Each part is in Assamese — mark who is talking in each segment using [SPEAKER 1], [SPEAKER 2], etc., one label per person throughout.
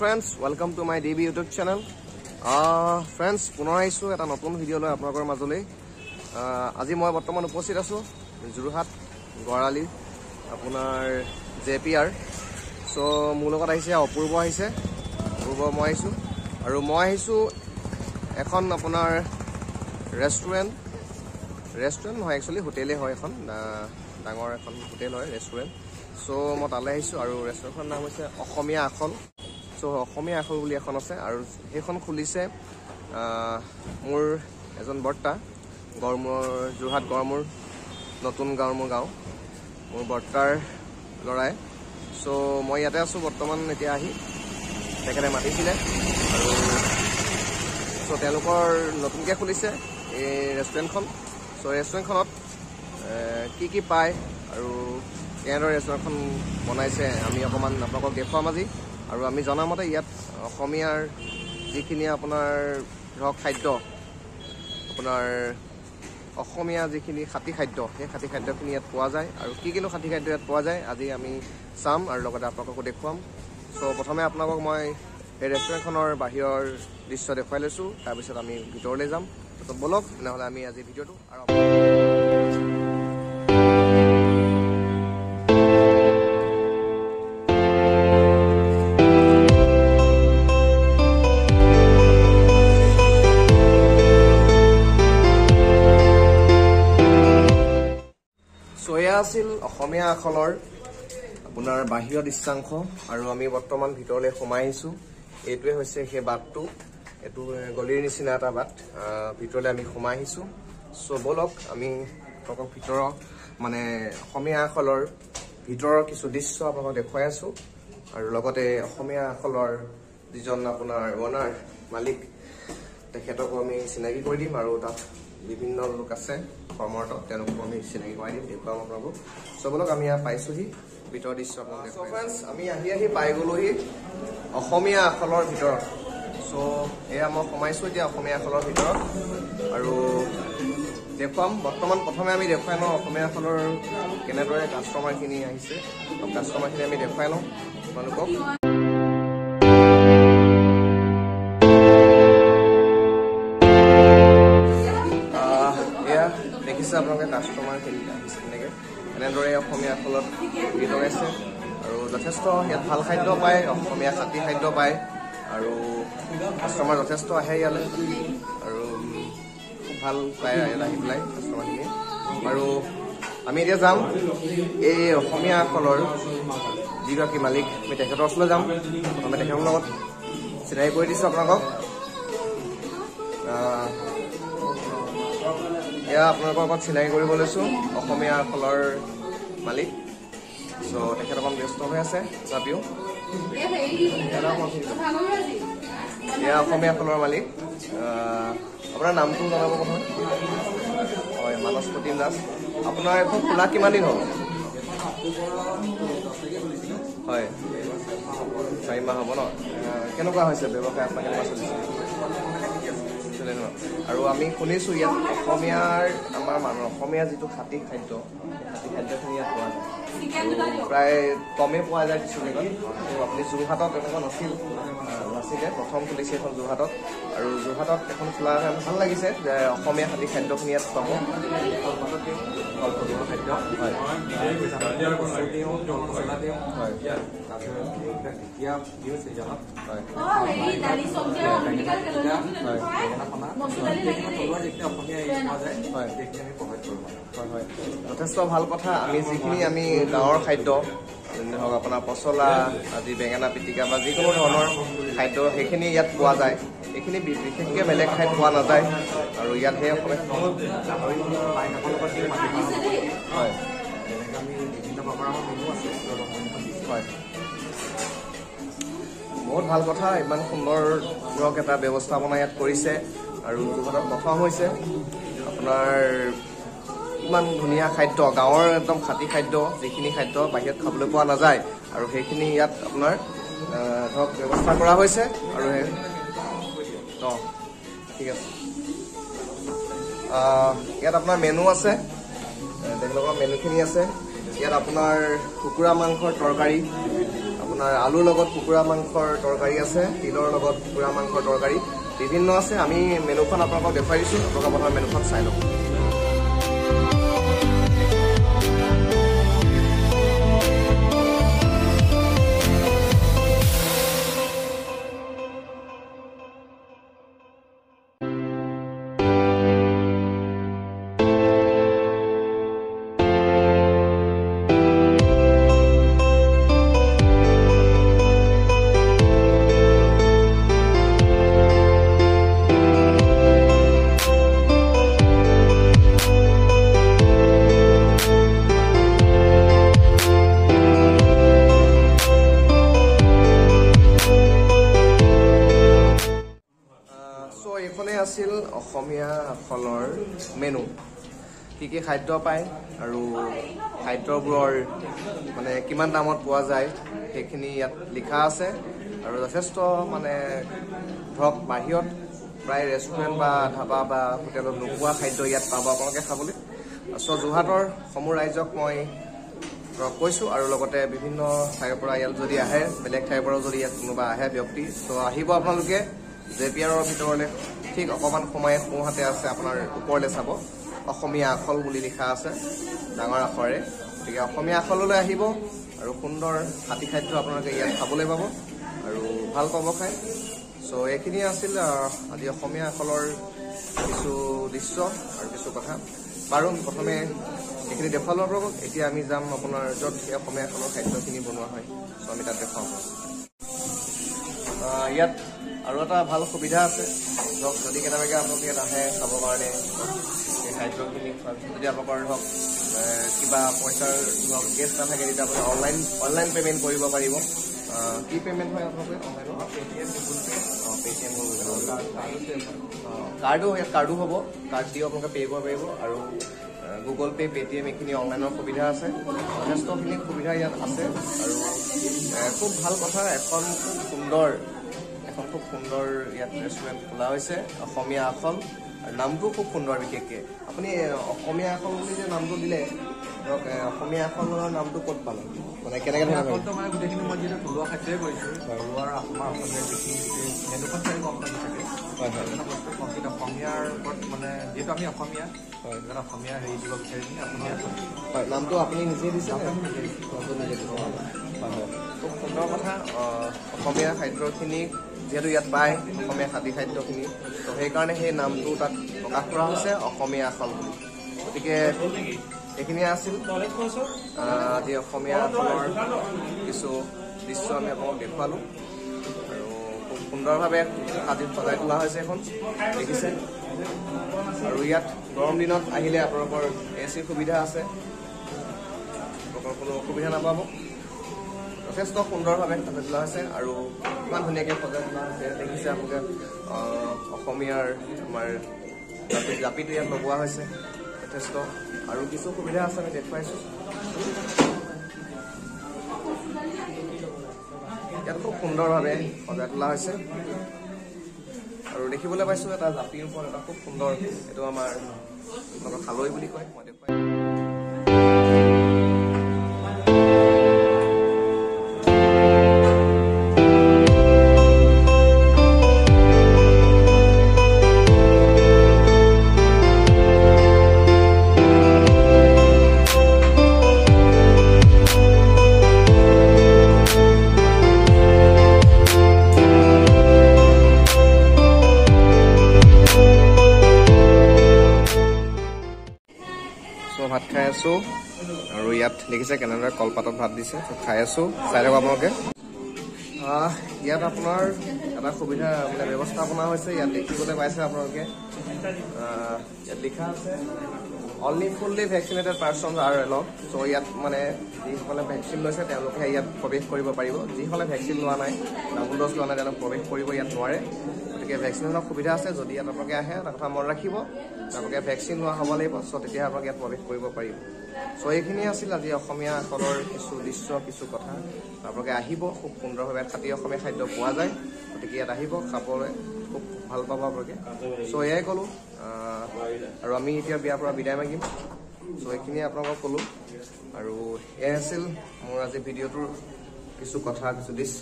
[SPEAKER 1] friends, welcome to my DB YouTube channel. Friends, পুনৰ আহিছো এটা নতুন ভিডিও লৈ আপোনালোকৰ মাজলৈ। আজি মই বৰ্তমান উপস্থিত আছো যোৰহাট গৰালি আপোনাৰ JPR। সো মোৰ লগত আহিছে অপূৰ্ব আহিছে, অপূৰ্ব মই আহিছো আৰু মই আহিছো এখন আপোনাৰ ৰেষ্টুৰেণ্ট নহয়, একচুয়ালি হোটেলে হয়, এখন ডাঙৰ এখন হোটেল হয়, ৰেষ্টুৰেণ্ট। সো মই তালৈ আহিছো আৰু ৰেষ্টুৰেণ্টখনৰ নাম হৈছে অসমীয়া আখল। সো অসমীয়া আখল বুলি এখন আছে আৰু সেইখন খুলিছে মোৰ এজন বৰ্তা, গড়মূৰ, যোৰহাট গড়মূৰ, নতুন গড়মূৰ গাঁও, মোৰ বৰ্তাৰ ল'ৰাই। সো মই ইয়াতে আছো বৰ্তমান, এতিয়া আহি তেখেতে মাতিছিলে আৰু সো তেওঁলোকৰ নতুনকৈ খুলিছে এই ৰেষ্টুৰেণ্টখন। সো ৰেষ্টুৰেণ্টখনত কি পায় আৰু কেনেদৰে ৰেষ্টুৰেণ্টখন বনাইছে আমি অকণমান আপোনালোকক দেখুৱাম আজি। আৰু আমি জনামতে ইয়াত অসমীয়াৰ যিখিনি আপোনাৰ ধৰক খাদ্য, আপোনাৰ অসমীয়া যিখিনি খাতি খাদ্য, সেই খাতি খাদ্যখিনি ইয়াত পোৱা যায় আৰু কি খাতি খাদ্য ইয়াত পোৱা যায় আজি আমি চাম আৰু লগতে আপোনালোককো দেখুৱাম। সো প্ৰথমে আপোনালোকক মই এই ৰেষ্টুৰেণ্টখনৰ বাহিৰৰ দৃশ্য দেখুৱাই লৈছোঁ, তাৰপিছত আমি ভিতৰলৈ যাম। তাৰপিছত বলক তেনেহ'লে আমি আজি ভিডিঅ'টো আৰম্ভ কৰিম। আছিল অসমীয়া আখলৰ আপোনাৰ বাহিৰৰ দৃশ্যাংশ আৰু আমি বৰ্তমান ভিতৰলৈ সোমাই আহিছো। এইটোৱে হৈছে সেই বাটটো, এইটো গলিৰ নিচিনা এটা বাট, ভিতৰলৈ আমি সোমাই আহিছো। সো বলক আমি আপোনালোকক ভিতৰৰ মানে অসমীয়া আখলৰ ভিতৰৰ কিছু দৃশ্য আপোনালোকক দেখুৱাই আছো আৰু লগতে অসমীয়া আখলৰ যিজন আপোনাৰ অনাৰ মালিক তেখেতকো আমি চিনাকি কৰি দিম আৰু তাত বিভিন্ন লোক আছে কৰ্মৰত, তেওঁলোকক আমি চিনাকি কৰাই দিম, দেখুৱাম আপোনালোকক। সো বলক আমি ইয়াত পাইছোহি ভিতৰৰ দৃশ্য আপোনালোকে। সো ফ্ৰেণ্ডছ, আমি আহি পাই গলোহি অসমীয়া আখলৰ ভিতৰত। সো এয়া মই সোমাইছো এতিয়া অসমীয়া আখলৰ ভিতৰত আৰু দেখুৱাম। বৰ্তমান প্ৰথমে আমি দেখুৱাই লওঁ অসমীয়া আখলৰ কেনেদৰে কাষ্টমাৰখিনি আহিছে, কাষ্টমাৰখিনি আমি দেখুৱাই লওঁ আপোনালোকক। দেখিছে আপোনালোকে কাষ্টমাৰখিনি আহিছে তেনেকৈ, এনেদৰে অসমীয়া আখলত ভিৰ লগাইছে আৰু যথেষ্ট ইয়াত ভাল খাদ্য পায়, অসমীয়া খাতি খাদ্য পায় আৰু কাষ্টমাৰ যথেষ্ট আহে ইয়ালৈ আৰু খুব ভাল পায় ইয়াত আহি পেলাই কাষ্টমাৰখিনিয়ে। আৰু আমি এতিয়া যাম এই অসমীয়া আখলৰ যিগৰাকী মালিক, আমি তেখেতৰ ওচৰলৈ যাম। প্ৰথমে তেখেতৰ লগত চিনাকি কৰি দিছোঁ আপোনালোকক। এয়া আপোনালোকৰ লগত চিনাকি কৰিব লৈছোঁ অসমীয়া আখলৰ মালিক। চ' তেখেত অকণ ব্যস্ত হৈ আছে তথাপিও। এয়া অসমীয়া আখলৰ মালিক, আপোনাৰ নামটো জনাব প্ৰথমে। হয়, মানস প্ৰতীম দাস। আপোনাৰ এখন খোলা কিমান দিন হ'ল? হয়, 4 মাহ হ'ব ন? কেনেকুৱা হৈছে ব্যৱসায় আপোনাৰ, কেনেকুৱা চলিছে? আৰু আমি শুনিছোঁ ইয়াত অসমীয়াৰ অসমীয়া যিটো খাতি খাদ্য, খাতি খাদ্যখিনি ইয়াত পোৱা যায়, প্ৰায় কমেই পোৱা যায় কিছু জেগাত। আপুনি যোৰহাটত এনেকুৱা নাছিলে, প্ৰথম খুলিছে এখন যোৰহাটত আৰু যোৰহাটত এখন খোলা ভাল লাগিছে যে অসমীয়া খাতি খাদ্যখিনি ইয়াত পাব। খাদ্য হয়, যথেষ্ট ভাল কথা। আমি যিখিনি আমি গাঁৱৰ খাদ্য ধৰক আপোনাৰ পচলা, আজি বেঙেনা পিটিকা বা যিকোনো ধৰণৰ খাদ্য সেইখিনি ইয়াত পোৱা যায়, এইখিনি বিশেষকৈ বেলেগ ঠাইত পোৱা নাযায় আৰু ইয়াত সেই অসমীয়া হয় হয়, বহুত ভাল কথা। ইমান সুন্দৰ ধৰক এটা ব্যৱস্থাপনা ইয়াত কৰিছে আৰু যোৰহাটত প্ৰথম হৈছে আপোনাৰ ইমান ধুনীয়া খাদ্য, গাঁৱৰ একদম খাতি খাদ্য, যিখিনি খাদ্য বাহিৰত খাবলৈ পোৱা নাযায় আৰু সেইখিনি ইয়াত আপোনাৰ ধৰক ব্যৱস্থা কৰা হৈছে। আৰু ঠিক আছে, ইয়াত আপোনাৰ মেনু আছে, তেওঁলোকৰ মেনুখিনি আছে। ইয়াত আপোনাৰ কুকুৰা মাংসৰ তৰকাৰী, আপোনাৰ আলুৰ লগত কুকুৰা মাংসৰ তৰকাৰী আছে, তিলৰ লগত কুকুৰা মাংসৰ তৰকাৰী বিভিন্ন আছে। আমি মেনুখন আপোনালোকক দেখুৱাই দিছোঁ, আপোনালোকে প্ৰথমে মেনুখন চাই লওক। এইখনেই আছিল অসমীয়া আখলৰ মেনু। কি কি খাদ্য পায় আৰু খাদ্যবোৰৰ মানে কিমান দামত পোৱা যায় সেইখিনি ইয়াত লিখা আছে। আৰু যথেষ্ট মানে ধৰক বাহিৰত প্ৰায় ৰেষ্টুৰেণ্ট বা ধাবা বা হোটেলত নোপোৱা খাদ্য ইয়াত পাব আপোনালোকে খাবলৈ। যোৰহাটৰ সমূহ ৰাইজক মই কৈছোঁ আৰু লগতে বিভিন্ন ঠাইৰ পৰা ইয়াত যদি আহে, বেলেগ ঠাইৰ পৰাও যদি ইয়াত কোনোবা আহে ব্যক্তি, আহিব আপোনালোকে JPR ভিতৰলৈ। ঠিক অকণমান সোমাই সোঁহাতে আছে, আপোনাৰ ওপৰলৈ চাব অসমীয়া আখল বুলি লিখা আছে ডাঙৰ আখৰে। গতিকে অসমীয়া আখললৈ আহিব আৰু সুন্দৰ হাতী খাদ্য আপোনালোকে ইয়াত খাবলৈ পাব আৰু ভাল পাব খাই। এইখিনি আছিল আজি অসমীয়া আখলৰ কিছু দৃশ্য আৰু কিছু কথা। বাৰু প্ৰথমে এইখিনি দেখুৱালোঁ আপোনালোকক। এতিয়া আমি যাম আপোনাৰ য'ত সেই অসমীয়া আখলৰ খাদ্যখিনি বনোৱা হয়, আমি তাত দেখুৱাম। ইয়াত আৰু এটা ভাল সুবিধা আছে, ধৰক যদি কেনেবাকৈ আপোনালোকে ইয়াত আহে চাবৰ কাৰণে সেই খাদ্যখিনি যদি আপোনালোকৰ ধৰক কিবা পইচাৰ ধৰক কেছ নাথাকে, তেতিয়া আপুনি অনলাইন পে'মেণ্ট কৰিব পাৰিব। কি পে'মেণ্ট হয় আপোনালোকে অনলাইনত? Paytm, Google pay'. Paytm, Google pay'. কাৰ্ডো হ'ব, কাৰ্ড দিও আপোনালোকে পে' কৰিব পাৰিব। আৰু গুগল পে', পে'টিএম এইখিনি অনলাইনৰ সুবিধা আছে। যথেষ্টখিনি সুবিধা ইয়াত আছে। আৰু খুব ভাল কথা, এখন খুব সুন্দৰ ইয়াত ৰেষ্টুৰেণ্ট খোলা হৈছে, অসমীয়া আখল। আৰু নামটো খুব সুন্দৰ। বিশেষকৈ আপুনি অসমীয়া আখল বুলি যে নামটো দিলে, ধৰক অসমীয়া আখলৰ নামটো ক'ত পালে, মানে কেনেকৈ ধৰণৰ?
[SPEAKER 2] মানে গোটেইখিনি মই যিহেতু থলুৱা খাদ্যই কৰিছোঁ, থলুৱাৰ আমাৰ অসমীয়া যিখিনি মেনুখন চাই গম পাইছোঁ চাগে। হয় হয়, বস্তু কমপ্লিট অসমীয়াৰ ওপৰত, মানে যিহেতু আমি অসমীয়া, হয় অসমীয়া হেৰি দিব বিচাৰিম অসমীয়া।
[SPEAKER 1] হয়, নামটো আপুনি নিজে দিছে? খুব সুন্দৰ কথা। অসমীয়া খাদ্যখিনি যিহেতু ইয়াত পায়, অসমীয়া খাদী খাদ্যখিনি, সেইকাৰণে সেই নামটো তাত প্ৰকাশ কৰা হৈছে অসমীয়া আখল বুলি। গতিকে এইখিনিয়ে আছিল আজি অসমীয়া আখলৰ কিছু দৃশ্য আমি আপোনালোকক দেখুৱালোঁ। আৰু খুব সুন্দৰভাৱে আজি সজাই তোলা হৈছে এখন, দেখিছে। আৰু ইয়াত গৰম দিনত আহিলে আপোনালোকৰ AC সুবিধা আছে, আপোনালোকৰ কোনো অসুবিধা নাপাব। যথেষ্ট সুন্দৰভাৱে সজাই তোলা হৈছে আৰু ইমান ধুনীয়াকৈ সজাই তোলা হৈছে, দেখিছে আপোনালোকে। অসমীয়াৰ আমাৰ জাপিটো ইয়াত লগোৱা হৈছে যথেষ্ট। আৰু কিছু সুবিধা আছে, আমি দেখুৱাইছোঁ। ইয়াত খুব সুন্দৰভাৱে সজাই তোলা হৈছে। আৰু দেখিবলৈ পাইছোঁ এটা জাপিৰ ওপৰত এটা খুব সুন্দৰ, এইটো আমাৰ খালৈ বুলি কয়, মই দেখুৱাই। ভাত খাই আছোঁ আৰু ইয়াত দেখিছে কেনেদৰে কলপাতত ভাত দিছে, খাই আছোঁ, চাই থাকক আপোনালোকে। ইয়াত আপোনাৰ এটা সুবিধা মানে ব্যৱস্থাপনা হৈছে, ইয়াত দেখিবলৈ পাইছে আপোনালোকে। ইয়াত লিখা আছে only fully vaccinated persons R allowed. ইয়াত মানে যিসকলে ভেকচিন লৈছে তেওঁলোকেহে ইয়াত প্ৰৱেশ কৰিব পাৰিব। যিসকলে ভেকচিন লোৱা নাই, ডাবল ড'জ লোৱা নাই, তেওঁলোকে প্ৰৱেশ কৰিব ইয়াত নোৱাৰে। গতিকে ভেকচিনেশ্যনৰ সুবিধা আছে। যদি ইয়াত আপোনালোকে আহে, এটা কথা মনত ৰাখিব, তেওঁলোকে ভেকচিন লোৱা হ'ব লাগিব। তেতিয়াহে আপোনালোকে ইয়াত প্ৰৱেশ কৰিব পাৰিব। এইখিনিয়ে আছিল আজি অসমীয়া আখলৰ কিছু দৃশ্য, কিছু কথা। আপোনালোকে আহিব, খুব সুন্দৰভাৱে খাটি অসমীয়া খাদ্য পোৱা যায়। গতিকে ইয়াত আহিব, খাবলৈ খুব ভাল পাব আপোনালোকে। এয়াই ক'লোঁ। আৰু আমি এতিয়া বিয়াৰ পৰা বিদায় মাগিম। এইখিনিয়ে আপোনালোকক ক'লোঁ। আৰু এয়াই আছিল মোৰ আজি ভিডিঅ'টোৰ কিছু কথা কিছু দৃশ্য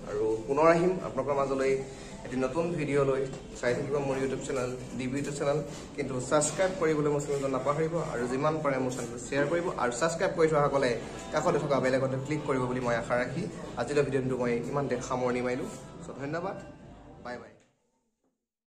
[SPEAKER 1] আৰু পুনৰ আহিম আপোনালোকৰ মাজলৈ এটি নতুন ভিডিঅ' লৈ চাই থাকিব মোৰ YouTube channel DB YouTube channel কিন্তু ছাবস্ক্ৰাইব কৰিবলৈ মোৰ চেনেলটো নাপাহৰিব আৰু যিমান পাৰে মোৰ চেনেলটো শ্বেয়াৰ কৰিব আৰু ছাবস্ক্ৰাইব কৰি থোৱাসকলে কাষতে থকা বেল আইকনটো ক্লিক কৰিব বুলি মই আশা ৰাখি আজিৰ ভিডিঅ'টো মই ইমানতে সামৰণি মাৰিলোঁ চ' ধন্যবাদ বাই বাই